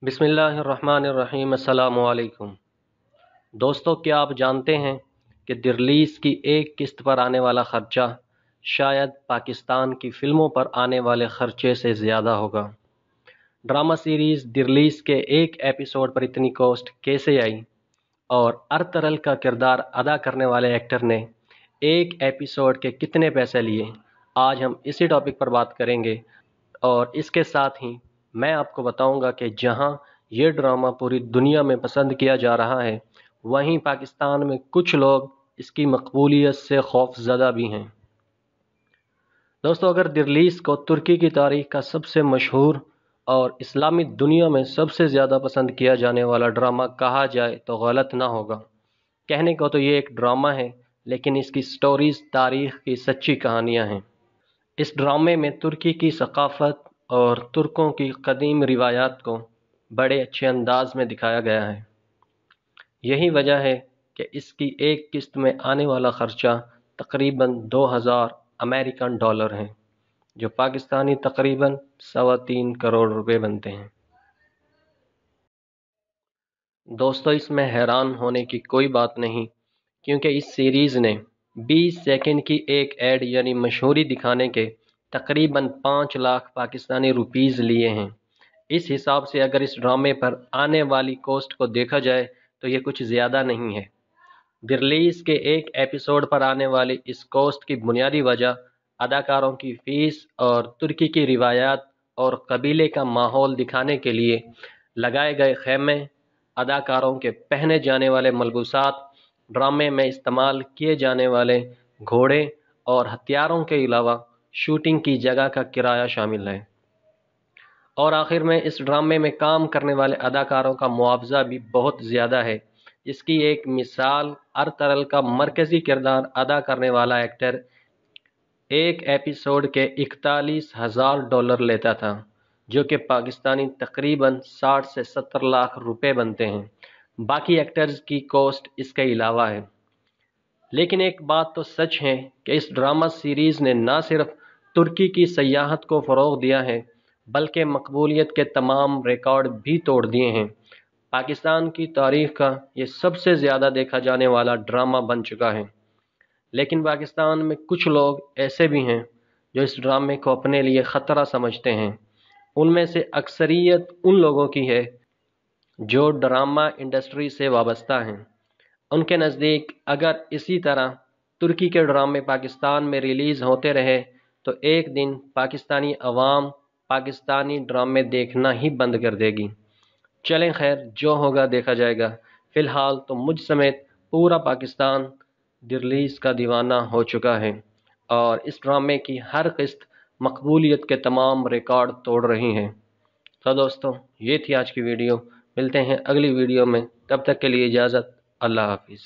बिस्मिल्लाहिर्रहमानिर्रहीम। अस्सलामु अलैकुम दोस्तों, क्या आप जानते हैं कि दिरलीज़ की एक किस्त पर आने वाला ख़र्चा शायद पाकिस्तान की फ़िल्मों पर आने वाले ख़र्चे से ज़्यादा होगा। ड्रामा सीरीज़ दिरलीज़ के एक एपिसोड पर इतनी कॉस्ट कैसे आई और अर्तरल का किरदार अदा करने वाले एक्टर ने एक एपिसोड के कितने पैसे लिए, आज हम इसी टॉपिक पर बात करेंगे। और इसके साथ ही मैं आपको बताऊंगा कि जहां ये ड्रामा पूरी दुनिया में पसंद किया जा रहा है, वहीं पाकिस्तान में कुछ लोग इसकी मकबूलियत से खौफज़दा भी हैं। दोस्तों, अगर दिरलीज़ को तुर्की की तारीख़ का सबसे मशहूर और इस्लामी दुनिया में सबसे ज़्यादा पसंद किया जाने वाला ड्रामा कहा जाए तो गलत ना होगा। कहने को तो ये एक ड्रामा है, लेकिन इसकी स्टोरीज़ तारीख़ की सच्ची कहानियाँ हैं। इस ड्रामे में तुर्की की सकाफ़त और तुर्कों की कदीम रिवायात को बड़े अच्छे अंदाज में दिखाया गया है। यही वजह है कि इसकी एक किस्त में आने वाला ख़र्चा तकरीबन 2000 अमेरिकन डॉलर है, जो पाकिस्तानी तकरीबन 3.25 करोड़ रुपए बनते हैं। दोस्तों, इसमें हैरान होने की कोई बात नहीं, क्योंकि इस सीरीज़ ने 20 सेकंड की एक ऐड यानी मशहूरी दिखाने के तकरीबन 5 लाख पाकिस्तानी रुपीज़ लिए हैं। इस हिसाब से अगर इस ड्रामे पर आने वाली कॉस्ट को देखा जाए तो ये कुछ ज़्यादा नहीं है। दिरलीज़ के एक एपिसोड पर आने वाली इस कॉस्ट की बुनियादी वजह अदाकारों की फ़ीस और तुर्की की रिवायात और कबीले का माहौल दिखाने के लिए लगाए गए खेमे, अदाकारों के पहने जाने वाले मलबूसात, ड्रामे में इस्तेमाल किए जाने वाले घोड़े और हथियारों के अलावा शूटिंग की जगह का किराया शामिल है। और आखिर में इस ड्रामे में काम करने वाले अदाकारों का मुआवजा भी बहुत ज़्यादा है। इसकी एक मिसाल, अर्तरल का मरकज़ी किरदार अदा करने वाला एक्टर एक एपिसोड के 41,000 डॉलर लेता था, जो कि पाकिस्तानी तकरीबन 60 से 70 लाख रुपए बनते हैं। बाकी एक्टर्स की कॉस्ट इसके अलावा है। लेकिन एक बात तो सच है कि इस ड्रामा सीरीज़ ने न सिर्फ तुर्की की सयाहत को फ़रोग़ दिया है, बल्कि मकबूलियत के तमाम रिकॉर्ड भी तोड़ दिए हैं। पाकिस्तान की तारीख़ का ये सबसे ज़्यादा देखा जाने वाला ड्रामा बन चुका है। लेकिन पाकिस्तान में कुछ लोग ऐसे भी हैं जो इस ड्रामे को अपने लिए ख़तरा समझते हैं। उनमें से अक्सरियत उन लोगों की है जो ड्रामा इंडस्ट्री से वाबस्ता हैं। उनके नज़दीक अगर इसी तरह तुर्की के ड्रामे पाकिस्तान में रिलीज़ होते रहे तो एक दिन पाकिस्तानी अवाम पाकिस्तानी ड्रामे देखना ही बंद कर देगी। चलें खैर, जो होगा देखा जाएगा। फ़िलहाल तो मुझ समेत पूरा पाकिस्तान दिरलीज़ का दीवाना हो चुका है और इस ड्रामे की हर किस्त मकबूलियत के तमाम रिकॉर्ड तोड़ रही है। तो दोस्तों, ये थी आज की वीडियो। मिलते हैं अगली वीडियो में, तब तक के लिए इजाज़त। अल्लाह हाफिज़।